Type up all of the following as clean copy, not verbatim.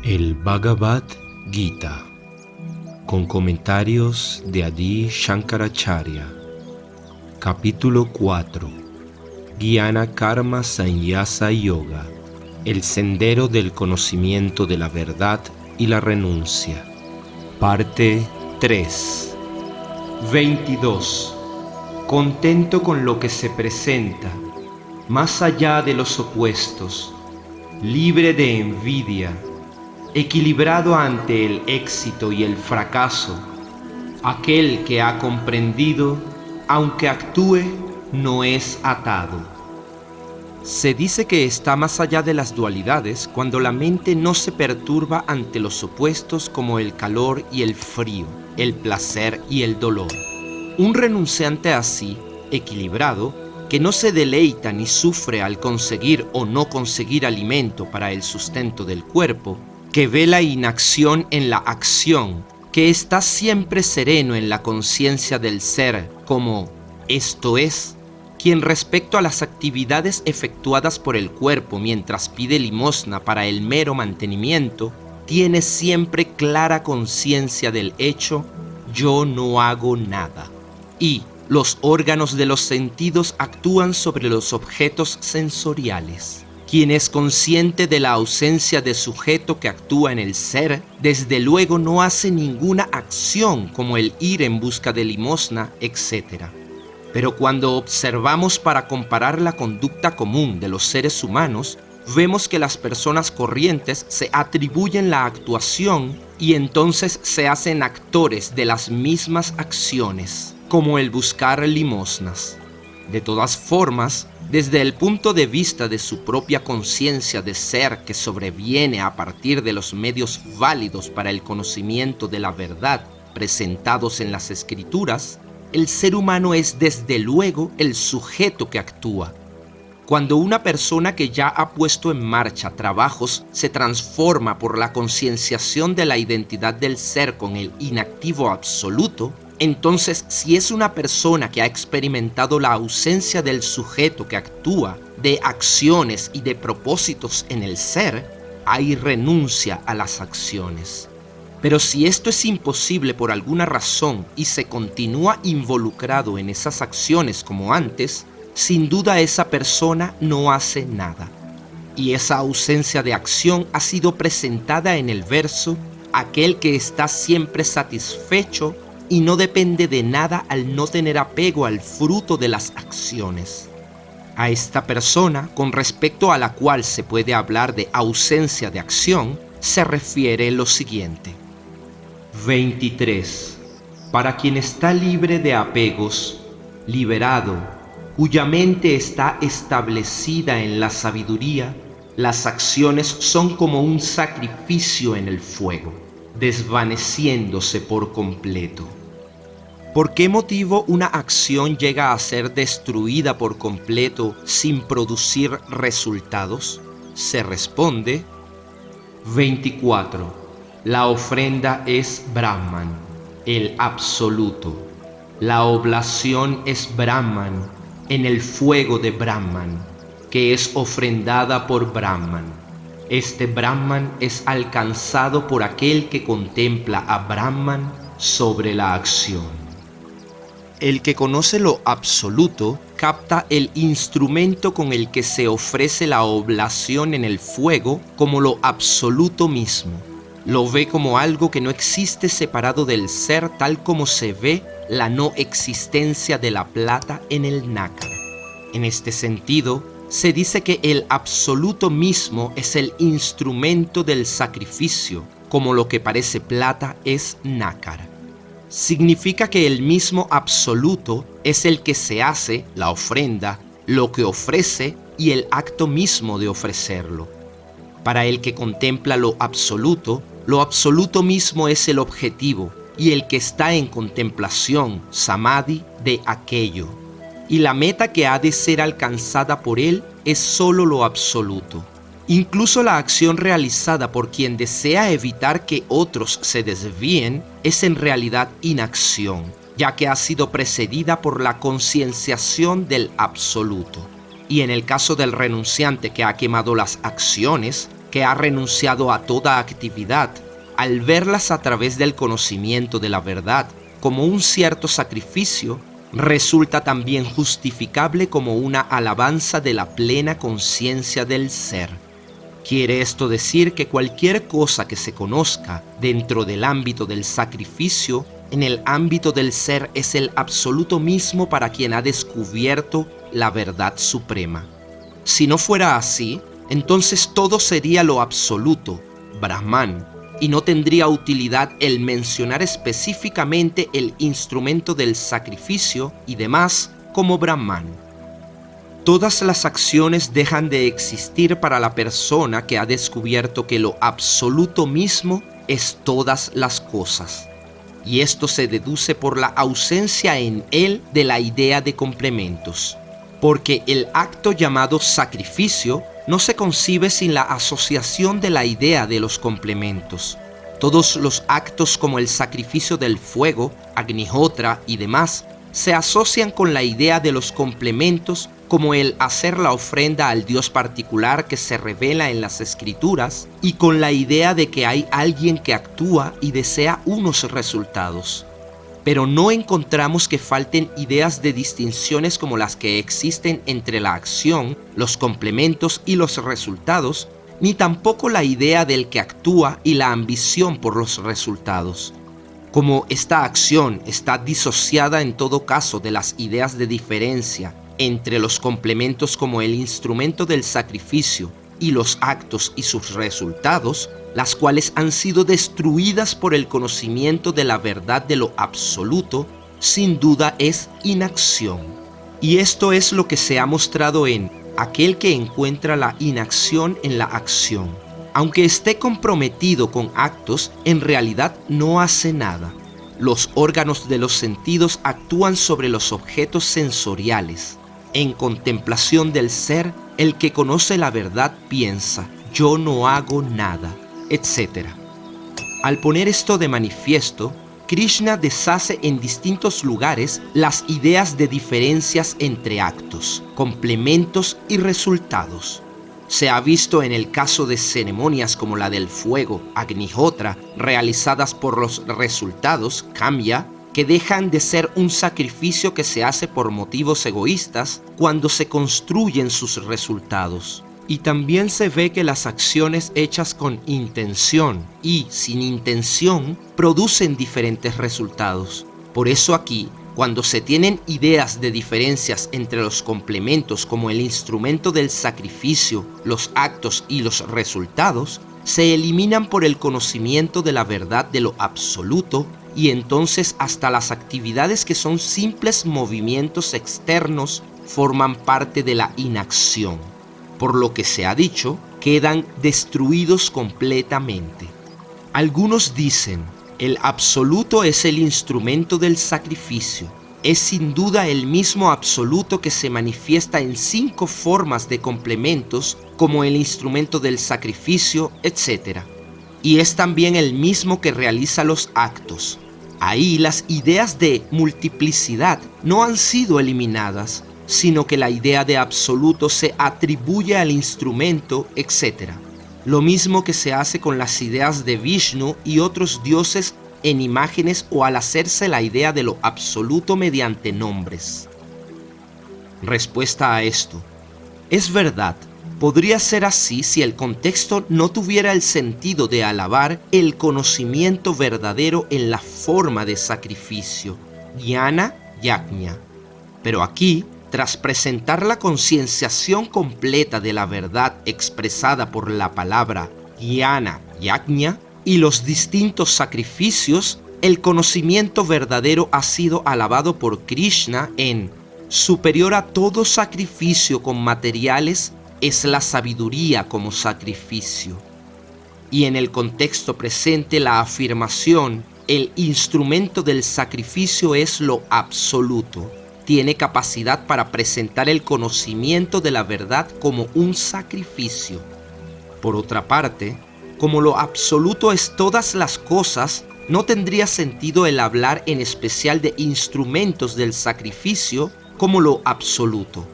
El Bhagavad Gita, con comentarios de Adi Shankaracharya. Capítulo 4. Jnana Karma Sannyasa Yoga, el sendero del conocimiento de la verdad y la renuncia. Parte 3. 22. Contento con lo que se presenta, más allá de los opuestos, libre de envidia, equilibrado ante el éxito y el fracaso, aquel que ha comprendido, aunque actúe, no es atado. Se dice que está más allá de las dualidades cuando la mente no se perturba ante los opuestos como el calor y el frío, el placer y el dolor. Un renunciante así, equilibrado, que no se deleita ni sufre al conseguir o no conseguir alimento para el sustento del cuerpo, que ve la inacción en la acción, que está siempre sereno en la conciencia del ser como esto es, quien respecto a las actividades efectuadas por el cuerpo mientras pide limosna para el mero mantenimiento, tiene siempre clara conciencia del hecho, yo no hago nada. Y los órganos de los sentidos actúan sobre los objetos sensoriales. Quien es consciente de la ausencia de sujeto que actúa en el ser, desde luego no hace ninguna acción como el ir en busca de limosna, etc. Pero cuando observamos para comparar la conducta común de los seres humanos, vemos que las personas corrientes se atribuyen la actuación y entonces se hacen actores de las mismas acciones, como el buscar limosnas. De todas formas, desde el punto de vista de su propia conciencia de ser que sobreviene a partir de los medios válidos para el conocimiento de la verdad presentados en las Escrituras, el ser humano es desde luego el sujeto que actúa. Cuando una persona que ya ha puesto en marcha trabajos se transforma por la concienciación de la identidad del ser con el inactivo absoluto, entonces, si es una persona que ha experimentado la ausencia del sujeto que actúa, de acciones y de propósitos en el ser, hay renuncia a las acciones. Pero si esto es imposible por alguna razón y se continúa involucrado en esas acciones como antes, sin duda esa persona no hace nada. Y esa ausencia de acción ha sido presentada en el verso, aquel que está siempre satisfecho y no depende de nada al no tener apego al fruto de las acciones. A esta persona, con respecto a la cual se puede hablar de ausencia de acción, se refiere lo siguiente. 23. Para quien está libre de apegos, liberado, cuya mente está establecida en la sabiduría, las acciones son como un sacrificio en el fuego, desvaneciéndose por completo. ¿Por qué motivo una acción llega a ser destruida por completo sin producir resultados? Se responde. 24. La ofrenda es Brahman, el absoluto. La oblación es Brahman, en el fuego de Brahman, que es ofrendada por Brahman. Este Brahman es alcanzado por aquel que contempla a Brahman sobre la acción. El que conoce lo absoluto capta el instrumento con el que se ofrece la oblación en el fuego como lo absoluto mismo. Lo ve como algo que no existe separado del ser, tal como se ve la no existencia de la plata en el nácar. En este sentido, se dice que el absoluto mismo es el instrumento del sacrificio, como lo que parece plata es nácar. Significa que el mismo absoluto es el que se hace, la ofrenda, lo que ofrece y el acto mismo de ofrecerlo. Para el que contempla lo absoluto mismo es el objetivo y el que está en contemplación, samadhi, de aquello. Y la meta que ha de ser alcanzada por él es solo lo absoluto. Incluso la acción realizada por quien desea evitar que otros se desvíen es en realidad inacción, ya que ha sido precedida por la concienciación del absoluto. Y en el caso del renunciante que ha quemado las acciones, que ha renunciado a toda actividad, al verlas a través del conocimiento de la verdad como un cierto sacrificio, resulta también justificable como una alabanza de la plena conciencia del ser. Quiere esto decir que cualquier cosa que se conozca dentro del ámbito del sacrificio, en el ámbito del ser es el absoluto mismo para quien ha descubierto la verdad suprema. Si no fuera así, entonces todo sería lo absoluto, Brahman, y no tendría utilidad el mencionar específicamente el instrumento del sacrificio y demás como Brahman. Todas las acciones dejan de existir para la persona que ha descubierto que lo absoluto mismo es todas las cosas. Y esto se deduce por la ausencia en él de la idea de complementos. Porque el acto llamado sacrificio no se concibe sin la asociación de la idea de los complementos. Todos los actos como el sacrificio del fuego, Agnihotra y demás, se asocian con la idea de los complementos como el hacer la ofrenda al Dios particular que se revela en las Escrituras y con la idea de que hay alguien que actúa y desea unos resultados. Pero no encontramos que falten ideas de distinciones como las que existen entre la acción, los complementos y los resultados, ni tampoco la idea del que actúa y la ambición por los resultados. Como esta acción está disociada en todo caso de las ideas de diferencia entre los complementos como el instrumento del sacrificio y los actos y sus resultados, las cuales han sido destruidas por el conocimiento de la verdad de lo absoluto, sin duda es inacción. Y esto es lo que se ha mostrado en aquel que encuentra la inacción en la acción. Aunque esté comprometido con actos, en realidad no hace nada. Los órganos de los sentidos actúan sobre los objetos sensoriales. En contemplación del ser, el que conoce la verdad piensa, yo no hago nada, etc. Al poner esto de manifiesto, Krishna deshace en distintos lugares las ideas de diferencias entre actos, complementos y resultados. Se ha visto en el caso de ceremonias como la del fuego, Agnihotra, realizadas por los resultados, Kamya, que dejan de ser un sacrificio que se hace por motivos egoístas cuando se construyen sus resultados. Y también se ve que las acciones hechas con intención y sin intención producen diferentes resultados. Por eso aquí, cuando se tienen ideas de diferencias entre los complementos como el instrumento del sacrificio, los actos y los resultados, se eliminan por el conocimiento de la verdad de lo absoluto y entonces hasta las actividades que son simples movimientos externos forman parte de la inacción. Por lo que se ha dicho, quedan destruidos completamente. Algunos dicen, el absoluto es el instrumento del sacrificio. Es sin duda el mismo absoluto que se manifiesta en 5 formas de complementos como el instrumento del sacrificio, etc. Y es también el mismo que realiza los actos. Ahí las ideas de multiplicidad no han sido eliminadas, sino que la idea de absoluto se atribuye al instrumento, etc. Lo mismo que se hace con las ideas de Vishnu y otros dioses en imágenes o al hacerse la idea de lo absoluto mediante nombres. Respuesta a esto. Es verdad, podría ser así si el contexto no tuviera el sentido de alabar el conocimiento verdadero en la forma de sacrificio, Jnana Yajna. Pero aquí, tras presentar la concienciación completa de la verdad expresada por la palabra Jnana Yajna y los distintos sacrificios, el conocimiento verdadero ha sido alabado por Krishna en superior a todo sacrificio con materiales es la sabiduría como sacrificio. Y en el contexto presente la afirmación, el instrumento del sacrificio es lo absoluto. Tiene capacidad para presentar el conocimiento de la verdad como un sacrificio. Por otra parte, como lo absoluto es todas las cosas, no tendría sentido el hablar en especial de instrumentos del sacrificio como lo absoluto.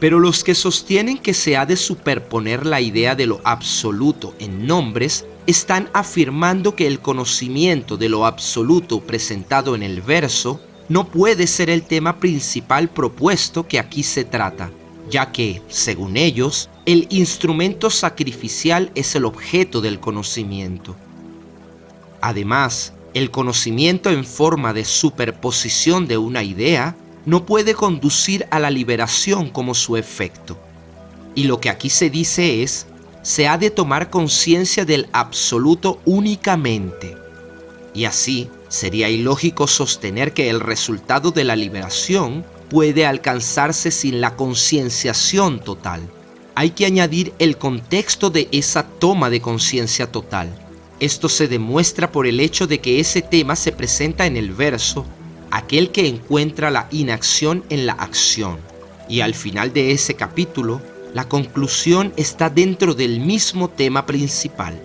Pero los que sostienen que se ha de superponer la idea de lo absoluto en nombres están afirmando que el conocimiento de lo absoluto presentado en el verso no puede ser el tema principal propuesto que aquí se trata, ya que, según ellos, el instrumento sacrificial es el objeto del conocimiento. Además, el conocimiento en forma de superposición de una idea no puede conducir a la liberación como su efecto. Y lo que aquí se dice es, se ha de tomar conciencia del absoluto únicamente. Y así, sería ilógico sostener que el resultado de la liberación puede alcanzarse sin la concienciación total. Hay que añadir el contexto de esa toma de conciencia total. Esto se demuestra por el hecho de que ese tema se presenta en el verso, aquel que encuentra la inacción en la acción. Y al final de ese capítulo, la conclusión está dentro del mismo tema principal.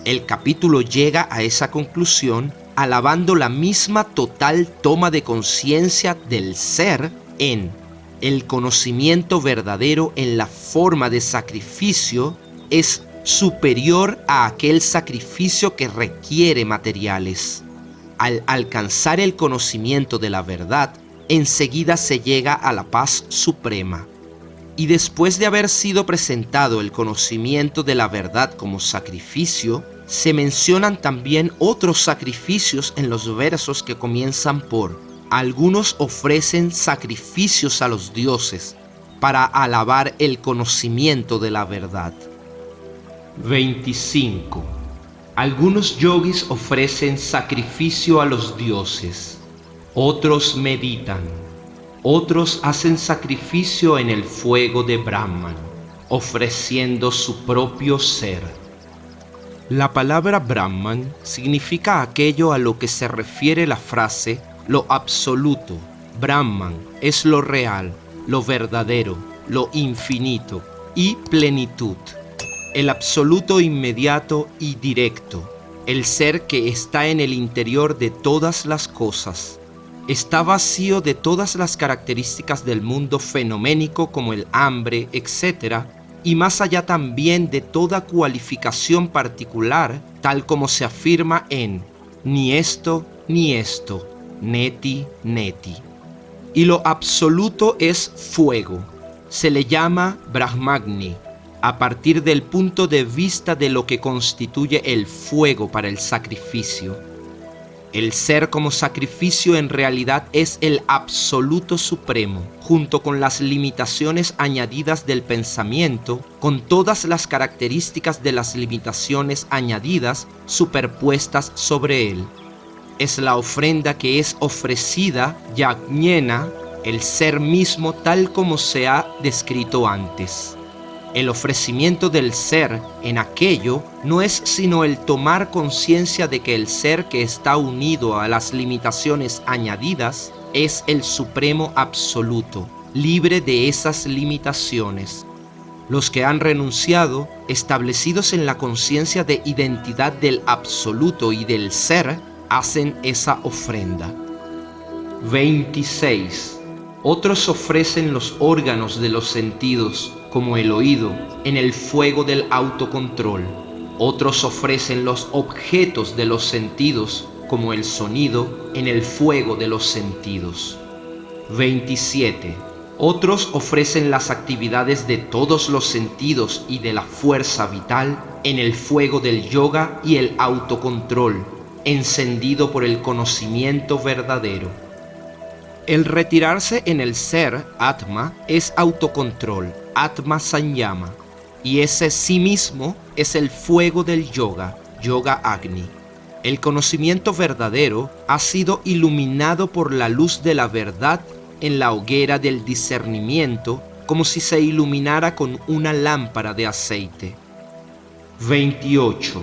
El capítulo llega a esa conclusión alabando la misma total toma de conciencia del ser en el conocimiento verdadero en la forma de sacrificio es superior a aquel sacrificio que requiere materiales. Al alcanzar el conocimiento de la verdad, enseguida se llega a la paz suprema. Y después de haber sido presentado el conocimiento de la verdad como sacrificio, se mencionan también otros sacrificios en los versos que comienzan por: algunos ofrecen sacrificios a los dioses para alabar el conocimiento de la verdad. 25. Algunos yogis ofrecen sacrificio a los dioses, otros meditan, otros hacen sacrificio en el fuego de Brahman, ofreciendo su propio ser. La palabra Brahman significa aquello a lo que se refiere la frase lo absoluto. Brahman es lo real, lo verdadero, lo infinito y plenitud. El absoluto inmediato y directo, el ser que está en el interior de todas las cosas. Está vacío de todas las características del mundo fenoménico como el hambre, etc., y más allá también de toda cualificación particular, tal como se afirma en ni esto, neti, neti. Y lo absoluto es fuego. Se le llama Brahmagni, a partir del punto de vista de lo que constituye el fuego para el sacrificio. El ser como sacrificio en realidad es el absoluto supremo, junto con las limitaciones añadidas del pensamiento, con todas las características de las limitaciones añadidas superpuestas sobre él. Es la ofrenda que es ofrecida, yajñena, el ser mismo tal como se ha descrito antes. El ofrecimiento del ser en aquello no es sino el tomar conciencia de que el ser que está unido a las limitaciones añadidas es el supremo absoluto, libre de esas limitaciones. Los que han renunciado, establecidos en la conciencia de identidad del absoluto y del ser, hacen esa ofrenda. 26. Otros ofrecen los órganos de los sentidos, como el oído, en el fuego del autocontrol. Otros ofrecen los objetos de los sentidos, como el sonido, en el fuego de los sentidos. 27. Otros ofrecen las actividades de todos los sentidos y de la fuerza vital en el fuego del yoga y el autocontrol, encendido por el conocimiento verdadero. El retirarse en el ser, Atma, es autocontrol, Atma Sanyama, y ese sí mismo es el fuego del yoga, Yoga Agni. El conocimiento verdadero ha sido iluminado por la luz de la verdad en la hoguera del discernimiento, como si se iluminara con una lámpara de aceite. 28.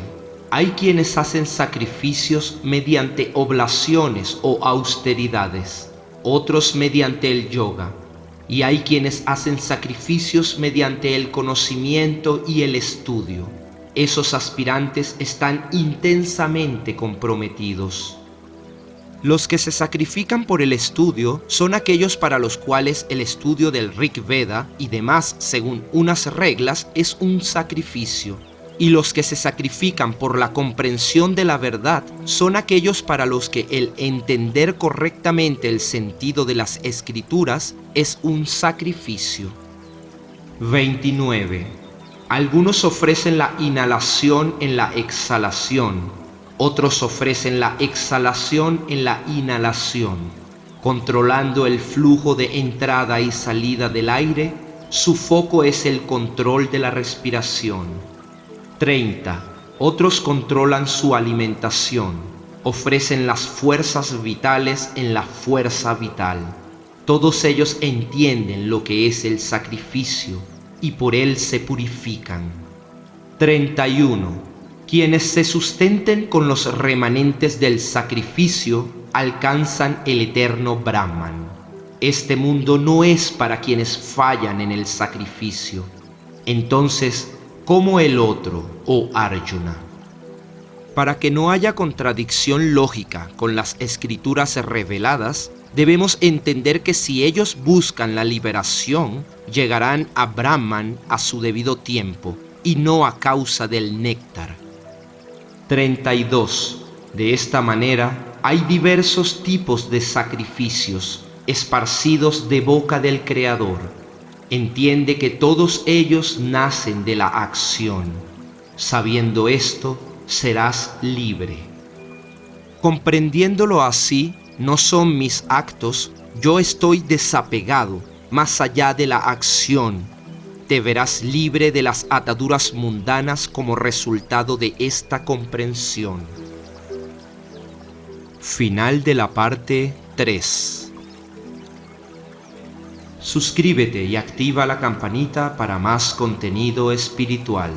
Hay quienes hacen sacrificios mediante oblaciones o austeridades, otros mediante el yoga, y hay quienes hacen sacrificios mediante el conocimiento y el estudio. Esos aspirantes están intensamente comprometidos. Los que se sacrifican por el estudio son aquellos para los cuales el estudio del Rig Veda y demás según unas reglas es un sacrificio. Y los que se sacrifican por la comprensión de la verdad son aquellos para los que el entender correctamente el sentido de las escrituras es un sacrificio. 29. Algunos ofrecen la inhalación en la exhalación. Otros ofrecen la exhalación en la inhalación. Controlando el flujo de entrada y salida del aire, su foco es el control de la respiración. 30. Otros controlan su alimentación. Ofrecen las fuerzas vitales en la fuerza vital. Todos ellos entienden lo que es el sacrificio y por él se purifican. 31. Quienes se sustenten con los remanentes del sacrificio alcanzan el eterno Brahman. Este mundo no es para quienes fallan en el sacrificio. Entonces, ¿cómo el otro, oh Arjuna? Para que no haya contradicción lógica con las escrituras reveladas, debemos entender que si ellos buscan la liberación, llegarán a Brahman a su debido tiempo y no a causa del néctar. 32. De esta manera, hay diversos tipos de sacrificios esparcidos de boca del Creador. Entiende que todos ellos nacen de la acción. Sabiendo esto, serás libre. Comprendiéndolo así, no son mis actos, yo estoy desapegado, más allá de la acción. Te verás libre de las ataduras mundanas como resultado de esta comprensión. Final de la parte 3. Suscríbete y activa la campanita para más contenido espiritual.